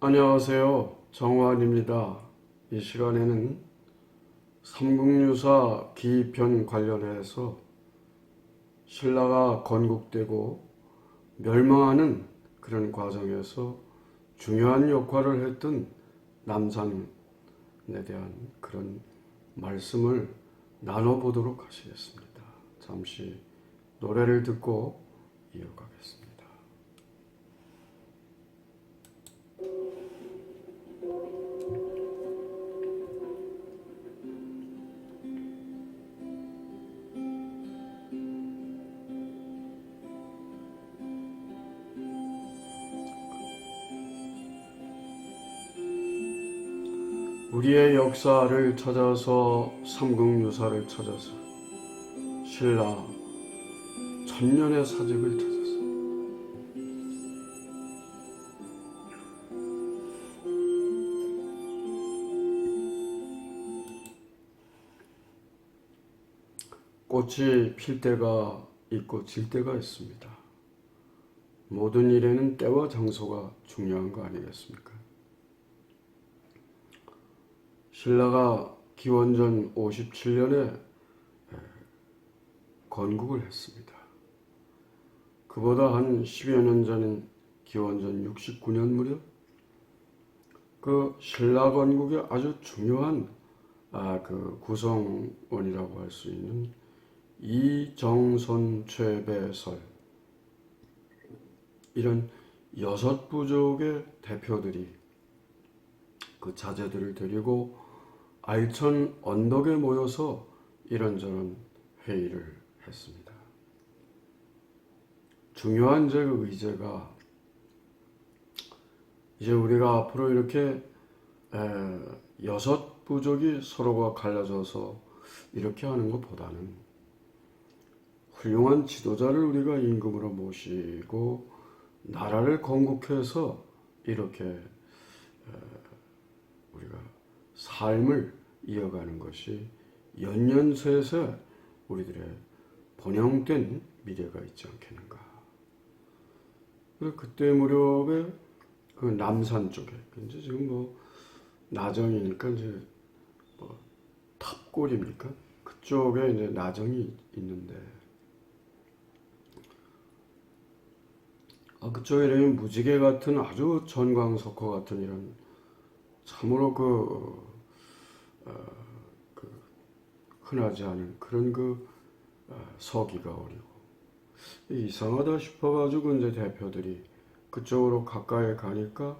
안녕하세요. 정환입니다. 이 시간에는 삼국유사 기편 관련해서 신라가 건국되고 멸망하는 그런 과정에서 중요한 역할을 했던 남산에 대한 그런 말씀을 나눠보도록 하시겠습니다. 잠시 노래를 듣고 이어가겠습니다. 우리의 역사를 찾아서 삼국유사를 찾아서 신라 천년의 사직을 찾아서 꽃이 필 때가 있고 질 때가 있습니다. 모든 일에는 때와 장소가 중요한 거 아니겠습니까? 신라가 기원전 57년에 건국을 했습니다. 그보다 한 10여 년 전인 기원전 69년 무렵 그 신라 건국의 아주 중요한 그 구성원이라고 할 수 있는 이정손 최배설 이런 6부족의 대표들이 그 자제들을 데리고 알천 언덕에 모여서 이런저런 회의를 했습니다. 중요한 제 의제가 이제 우리가 앞으로 이렇게 6부족이 서로가 갈라져서 이렇게 하는 것보다는 훌륭한 지도자를 우리가 임금으로 모시고 나라를 건국해서 이렇게 우리가 삶을 이어가는 것이 연년셋에 우리들의 번영된 미래가 있지 않겠는가. 그때 무렵에 그 남산 쪽에 이제 지금 뭐 나정이니까 이제 뭐 탑골입니까? 그쪽에 이제 나정이 있는데 그쪽에 이런 무지개 같은 아주 전광석화 같은 이런 참으로 흔하지 않은 그런 서기가 어리고 이상하다 싶어가지고 이제 대표들이 그쪽으로 가까이 가니까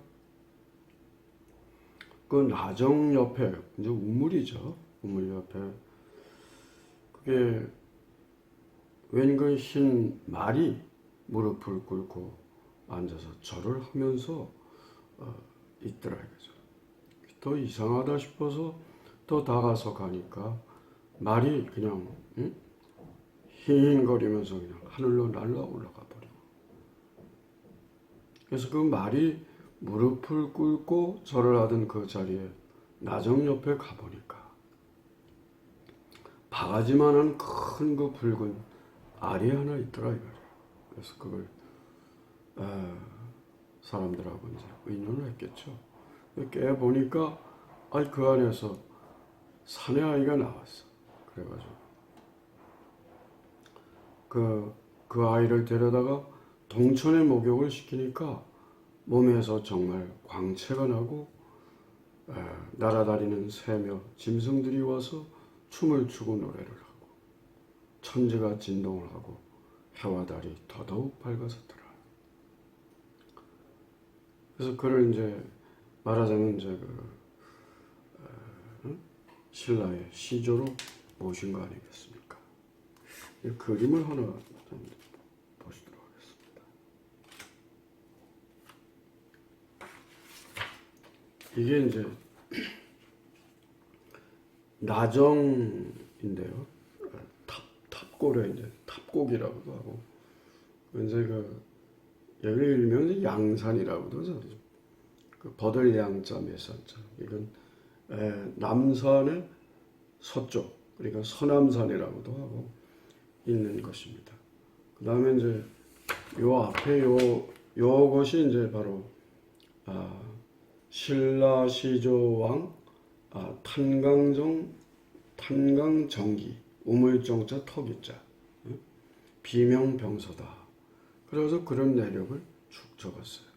그 나정 옆에 이제 우물이죠. 우물 옆에 그게 웬 그 흰 말이 무릎을 꿇고 앉아서 절을 하면서 있더라 이거죠. 더 이상하다 싶어서 더 다가서 가니까 말이 그냥 힝거리면서 그냥 하늘로 날아 올라가 버리고 그래서 그 말이 무릎을 꿇고 절을 하던 그 자리에 나정 옆에 가보니까 바가지만한 큰 그 붉은 알이 하나 있더라 이거죠. 그래서 그걸 사람들하고 이제 의논을 했겠죠. 깨보니까 그 안에서 사내 아이가 나왔어. 그래가지고 그 아이를 데려다가 동천에 목욕을 시키니까 몸에서 정말 광채가 나고 날아다니는 새며 짐승들이 와서 춤을 추고 노래를 하고 천지가 진동을 하고 해와 달이 더더욱 밝아졌더라. 그래서 그를 이제 말하자면 이제 신라의 시조로 모신 거 아니겠습니까? 이 그림을 하나 좀 보시도록 하겠습니다. 이게 이제 나정인데요. 탑골에 이제 탑곡이라고도 하고 이제 여기를 일명 양산이라고도 하죠. 그 버들양자 매산자 이건 남산의 서쪽 그러니까 서남산이라고도 하고 있는 것입니다. 그 다음에 이제 요 앞에 요것이 이제 바로 신라시조왕 탄강정기 우물정자 터기자 비명병서다. 그래서 그런 내력을 쭉 적었어요.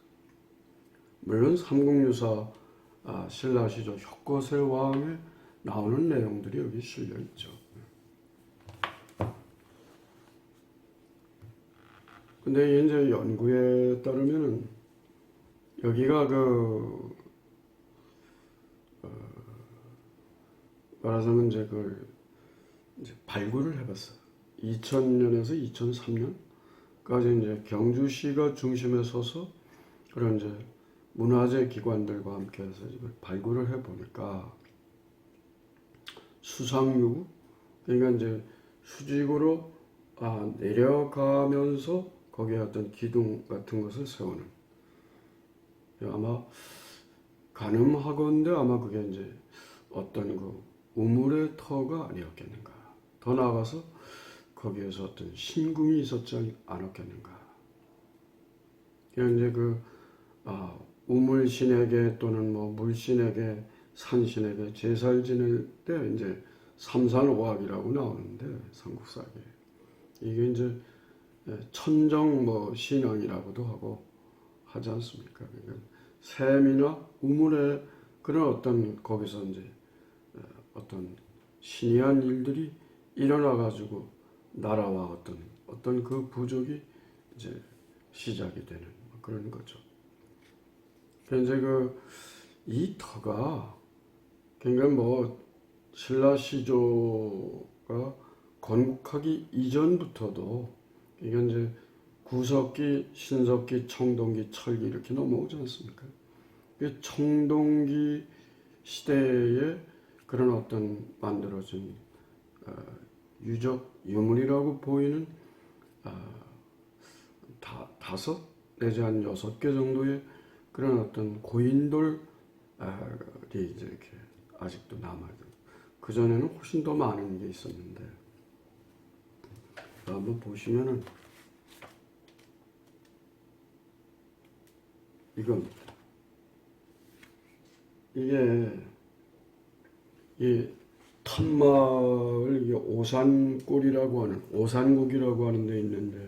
물론 삼국유사 신라시조 효거세왕에 나오는 내용들이 여기 실려 있죠. 근데 이제 연구에 따르면은 여기가 말하자면 이제 이제 발굴을 해봤어요. 2000년에서 2003년까지 이제 경주시가 중심에 서서 그런 이제 문화재 기관들과 함께해서 발굴을 해보니까 수상유구, 그러니까 이제 수직으로 내려가면서 거기에 어떤 기둥 같은 것을 세우는, 아마 가늠하건대 아마 그게 이제 어떤 우물의 터가 아니었겠는가. 더 나아가서 거기에서 어떤 신궁이 있었지 않았겠는가. 그냥 이제 우물신에게 또는 뭐 물신에게 산신에게 제사를 지낼 때 이제 삼산오합이라고 나오는데 삼국사에 이게 이제 천정 신앙이라고도 하고 하지 않습니까? 그러니까 샘이나 우물에 그런 어떤 거기서 이제 어떤 신이한 일들이 일어나 가지고 나라와 어떤 그 부족이 이제 시작이 되는 그런 거죠. 이제 이 터가 그러니까 신라시조가 건국하기 이전부터도 이게 이제 구석기, 신석기, 청동기, 철기 이렇게 넘어오지 않습니까? 청동기 시대에 그런 어떤 만들어진 유적 유물이라고 보이는 다섯 내지 한 6개 정도의 그런 어떤 고인돌이 이제 이렇게 아직도 남아요. 그 전에는 훨씬 더 많은 게 있었는데 한번 보시면은 이게 이 탐마을 오산골이라고 하는 오산국이라고 하는 데 있는데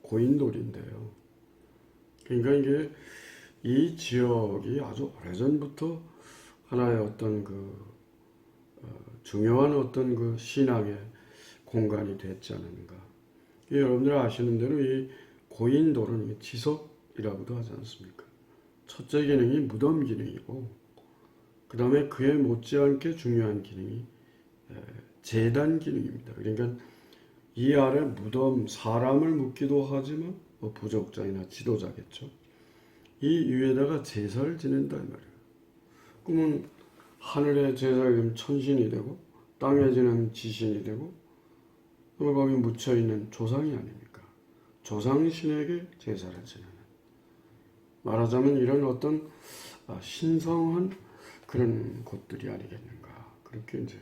고인돌인데요. 그러니까 이게 이 지역이 아주 오래전부터 하나의 어떤 중요한 어떤 신앙의 공간이 됐지 않은가. 여러분들 아시는 대로 이 고인돌은 지석이라고도 하지 않습니까? 첫째 기능이 무덤 기능이고, 그 다음에 그에 못지않게 중요한 기능이 제단 기능입니다. 그러니까 이 아래 무덤, 사람을 묻기도 하지만 부족자이나 지도자겠죠. 이 위에다가 제사를 지낸다 이 말이에요. 그러면 하늘에 제사를 지내면 천신이 되고 땅에 지내면 지신이 되고 그러면 거기 묻혀있는 조상이 아닙니까? 조상신에게 제사를 지내는, 말하자면 이런 어떤 신성한 그런 곳들이 아니겠는가, 그렇게 이제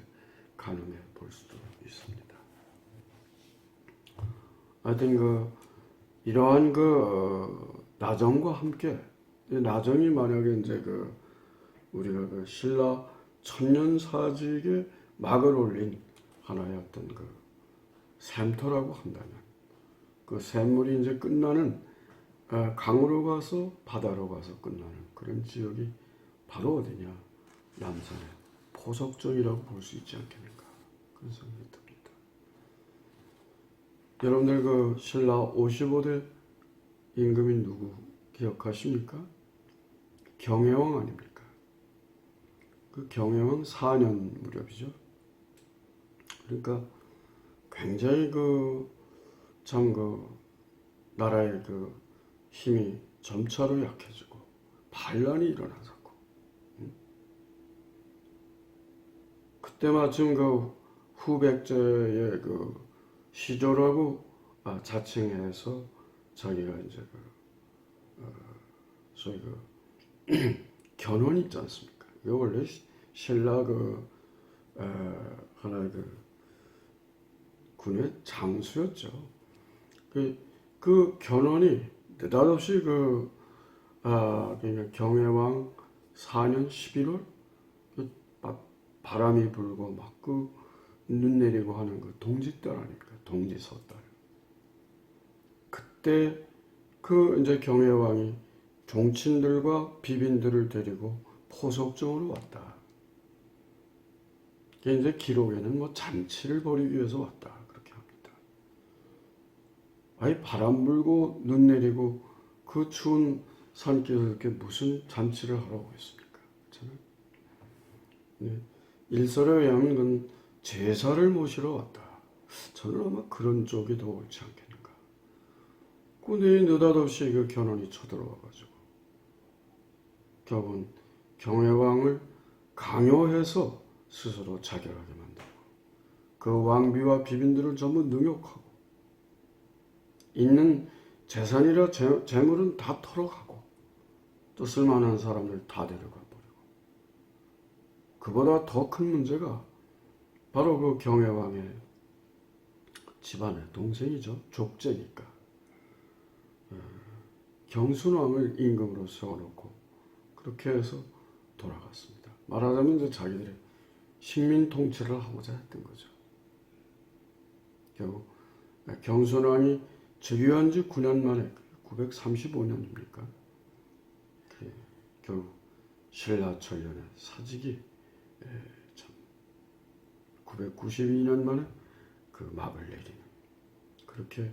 가늠해 볼 수도 있습니다. 하여튼 이러한 나정과 함께, 나정이 만약에 이제 우리가 신라 천년사직에 막을 올린 하나의 어떤 샘터라고 한다면, 그 샘물이 이제 끝나는 강으로 가서 바다로 가서 끝나는 그런 지역이 바로 어디냐, 남산의 포석정이라고 볼 수 있지 않겠는가, 그런 생각이 듭니다. 여러분들 신라 55대 임금이 누구 기억하십니까? 경혜왕 아닙니까? 경혜왕 4년 무렵이죠. 그러니까 굉장히 나라의 힘이 점차로 약해지고 반란이 일어나졌고, 그때 마침 후백제의 시조라고 자칭해서 자기가 이제 소위 견훤이 있지 않습니까? 이거 원래 신라 하나의 군의 장수였죠. 견훤이 느닷없이 그러니까 경혜왕 4년 11월 바람이 불고 막 눈 내리고 하는 그 동짓달 아닙니까? 동지서달. 그때 이제 경혜왕이 종친들과 비빈들을 데리고 포석정으로 왔다. 이게 이제 기록에는 뭐 잔치를 벌이기 위해서 왔다. 그렇게 합니다. 아니, 바람 불고 눈 내리고 그 추운 산길을 이렇게 무슨 잔치를 하러 오겠습니까? 그렇잖아요. 네. 일설에 의하면 그건 제사를 모시러 왔다. 저는 아마 그런 쪽이 더 옳지 않겠는가. 근데 느닷없이 그 견훤이 쳐들어와가지고 결국은 경혜왕을 강요해서 스스로 자결하게 만들고 그 왕비와 비빈들을 전부 능욕하고 있는 재산이라 재물은 다 털어가고 또 쓸만한 사람들 다 데려가 버리고 그보다 더 큰 문제가 바로 그 경혜왕의 집안의 동생이죠. 족제니까 경순왕을 임금으로 세워놓고 그렇게 해서 돌아갔습니다. 말하자면 이제 자기들이 식민 통치를 하고자 했던 거죠. 결국 경순왕이 즉위한 지 9년 만에 935년입니까? 결국 신라철년의 사직이 992년 만에 그 막을 내리는 그렇게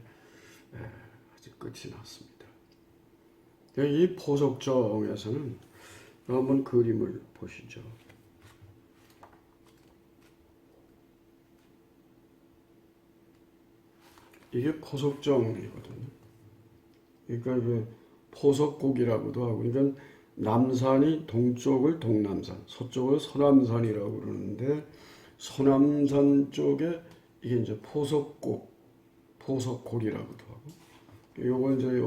아직 끝이 났습니다. 이 포석정에서는 한번 그림을 보시죠. 이게 포석정이거든요. 그러니까 이게 포석곡이라고도 하고, 그러니까 남산이 동쪽을 동남산, 서쪽을 서남산이라고 그러는데 서남산 쪽에 이게 이제 포석곡, 포석골이라고도 하고, 요거 이제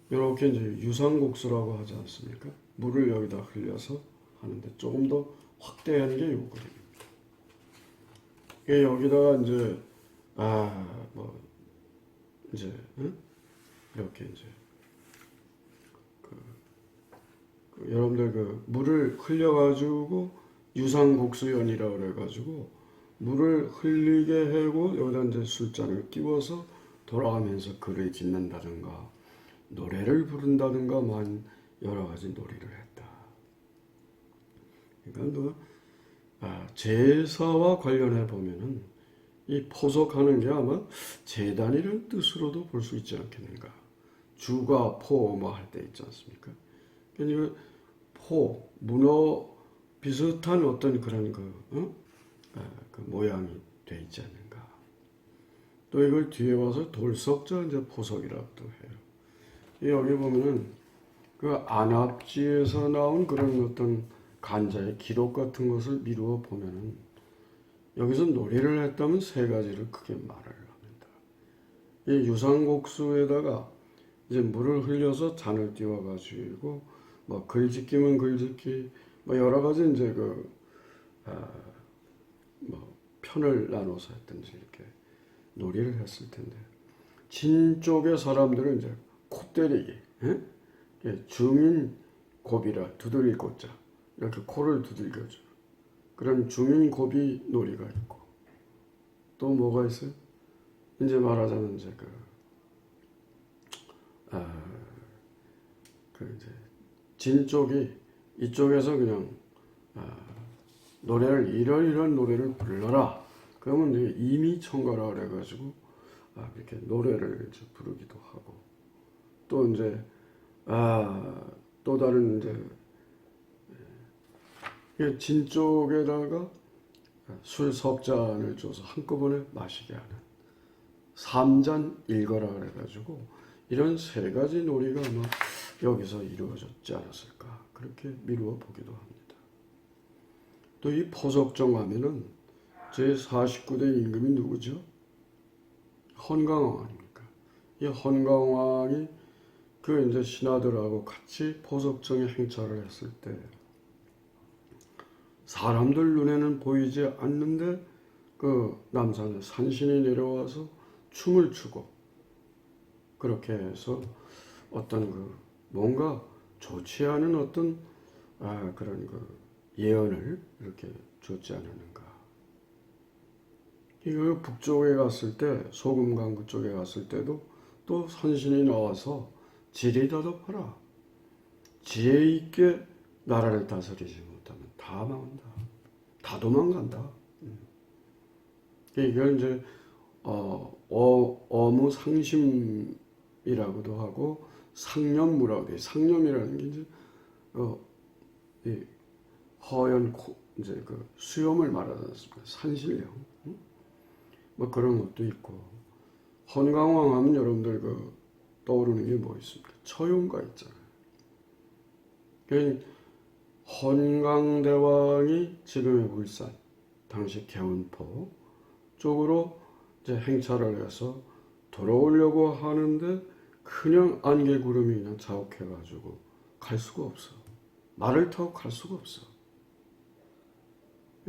이렇게 이제 유상곡수라고 하지 않습니까? 물을 여기다 흘려서 하는데 조금 더 확대하는 게 요 그림입니다. 여기다가 이제 이제 이렇게 이제 여러분들 그 물을 흘려가지고 유상곡수연이라고 그래가지고 물을 흘리게 하고 여기다 이제 술잔을 끼워서 돌아가면서 글을 짓는다든가 노래를 부른다든가 여러 가지 놀이를 했다. 그러니까 제사와 관련해 보면은 이 포석하는 게 아마 제단이라는 뜻으로도 볼 수 있지 않겠는가. 주가 포 뭐 할 때 있지 않습니까? 그러니까 포, 문어 비슷한 어떤 그런 그 모양이 돼 있지 않는가. 또 이걸 뒤에 와서 돌석자 이제 포석이라고도 해요. 여기 보면은 그 안압지에서 나온 그런 어떤 간자의 기록 같은 것을 미루어 보면은 여기서 놀이를 했다면 세 가지를 크게 말을 합니다. 이 유상곡수에다가 이제 물을 흘려서 잔을 띄워가지고 뭐 글짓기면 글짓기 뭐 여러 가지 이제 뭐 편을 나눠서 했든지 이렇게 놀이를 했을 텐데 진 쪽의 사람들은 이제 코 때리기, 주민 고비라 두드릴 고자 이렇게 코를 두들겨줘. 그런 주민 고비 놀이가 있고 또 뭐가 있어요? 이제 말하자면 이제 이제 진 쪽이 이쪽에서 그냥 노래를 이런 노래를 불러라. 그러면 이제 임의청가라 그래가지고 이렇게 노래를 이제 부르기도 하고 또 이제 또 다른 이제 진 쪽에다가 술 석 잔을 줘서 한꺼번에 마시게 하는 삼잔 일거라 그래가지고 이런 세 가지 놀이가 아마 여기서 이루어졌지 않았을까 그렇게 미루어 보기도 합니다. 또 이 포석정 하면은 제49대 임금이 누구죠? 헌강왕 아닙니까? 이 헌강왕이 그 이제 신하들하고 같이 포석정에 행차를 했을 때 사람들 눈에는 보이지 않는데 그 남산에 산신이 내려와서 춤을 추고 그렇게 해서 어떤 뭔가 좋지 않은 어떤 그런 그 예언을 이렇게 줬지 않았는가. 이거 북쪽에 갔을 때, 소금강 그쪽에 갔을 때도 또 선신이 나와서 지리더덕하라. 지혜 있게 나라를 다스리지 못하면 다 망한다. 다 도망간다. 이걸 이제 어무상심이라고도 하고 상념무라고 돼. 상념이라는 게 이제 이 허연 이제 그 수염을 말하지 않습니까? 산신령. 뭐 그런 것도 있고. 헌강왕 하면 여러분들 그 떠오르는 게 뭐 있습니까? 처용가 있잖아요. 그러니까 헌강대왕이 지금의 울산, 당시 개운포 쪽으로 이제 행차를 해서 돌아오려고 하는데 그냥 안개구름이 그냥 자욱해가지고 갈 수가 없어. 말을 타고 갈 수가 없어.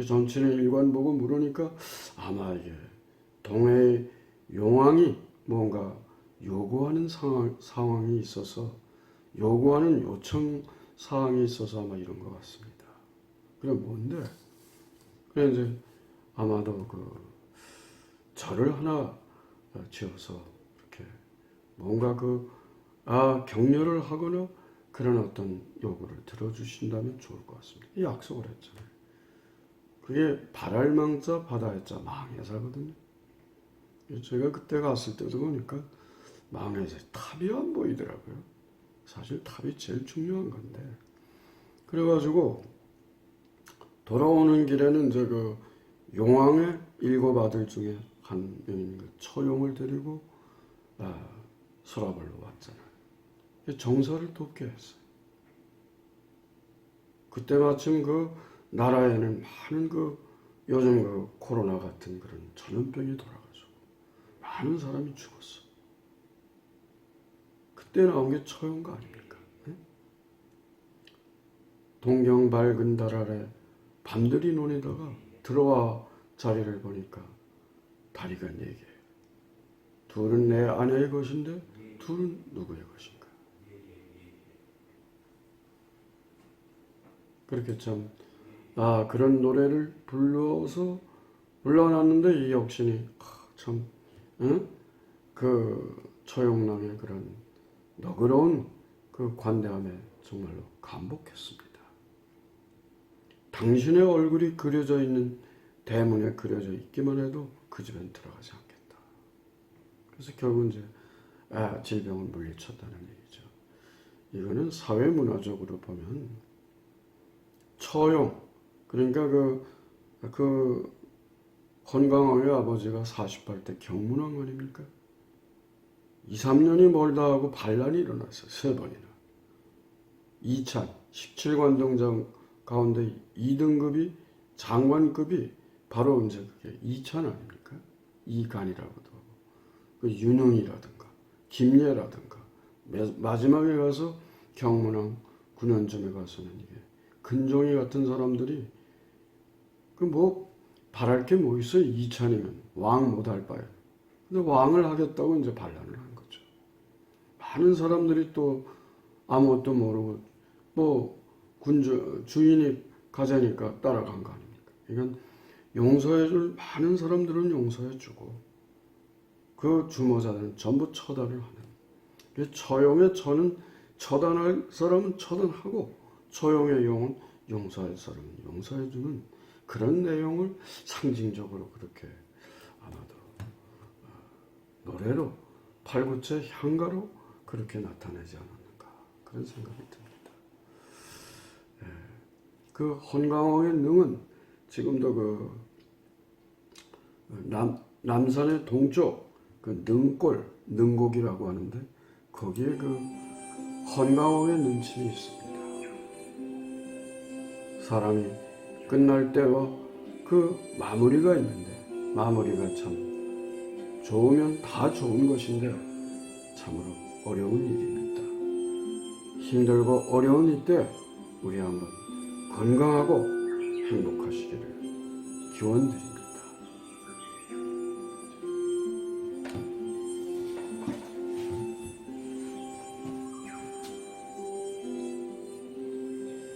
전친의 일관 보고 물으니까 아마 이게 동해의 용왕이 뭔가 요구하는 상황이 있어서 요구하는 요청 사항이 있어서 아마 이런 것 같습니다. 그래 뭔데? 그래 이제 아마도 그 절을 하나 지어서 이렇게 뭔가 격려를 하거나 그런 어떤 요구를 들어주신다면 좋을 것 같습니다. 이 약속을 했잖아요. 그게 바랄망자 바다했자 망해사거든요. 제가 그때 갔을 때도 보니까 망해사 탑이 안 보이더라고요. 사실 탑이 제일 중요한 건데. 그래가지고 돌아오는 길에는 이제 그 용왕의 7 아들 중에 한 명인 그 처용을 데리고 서라벌로 왔잖아요. 정사를 돕게 했어요. 그때 마침 그 나라에는 많은 요즘 코로나 같은 그런 전염병이 돌아가지고 많은 사람이 죽었어. 그때 나온 게 처용가 아닙니까? 네? 동경 밝은 달 아래 밤들이 논에다가 들어와 자리를 보니까 다리가 4개. 둘은 내 아내의 것인데 둘은 누구의 것인가? 그렇게 참 그런 노래를 불러놨는데 이 역신이 참 그 처용랑의 그런 너그러운 그 관대함에 정말로 감복했습니다. 당신의 얼굴이 그려져 있는 대문에 그려져 있기만 해도 그 집엔 들어가지 않겠다. 그래서 결국 이제 질병을 물리쳤다는 얘기죠. 이거는 사회문화적으로 보면 처용, 그러니까 그 헌강왕의 아버지가 48대 경문왕 아닙니까? 2, 3년이 멀다 하고 반란이 일어났어요. 3번이나. 이찬 17관동장 가운데 2등급이 장관급이 바로 이제 그게 이찬 아닙니까? 이간이라고도 하고 그 윤흥이라든가 김예라든가 마지막에 가서 경문왕 9년쯤에 가서는 이게 근종이 같은 사람들이 바랄 게 뭐 있어요? 이찬이면 왕 못할 바에. 근데 왕을 하겠다고 이제 반란을 한 거죠. 많은 사람들이 또 아무것도 모르고 주인이 가자니까 따라간 거 아닙니까? 이건 용서해줄 많은 사람들은 용서해주고 그 주모자들은 전부 처단을 하는. 처용의 처는 처단할 사람은 처단하고 처용의 용은 용서할 사람은 용서해주는 그런 내용을 상징적으로 그렇게 아마도 노래로 팔구체 향가로 그렇게 나타내지 않았는가 그런 생각이 듭니다. 그 헌강왕의 능은 지금도 남산의 동쪽 그 능골 능곡이라고 하는데 거기에 그 헌강왕의 능침이 있습니다. 사람이 끝날 때와 그 마무리가 있는데 마무리가 참 좋으면 다 좋은 것인데 참으로 어려운 일입니다. 힘들고 어려운 이때 우리 한번 건강하고 행복하시기를 기원드립니다.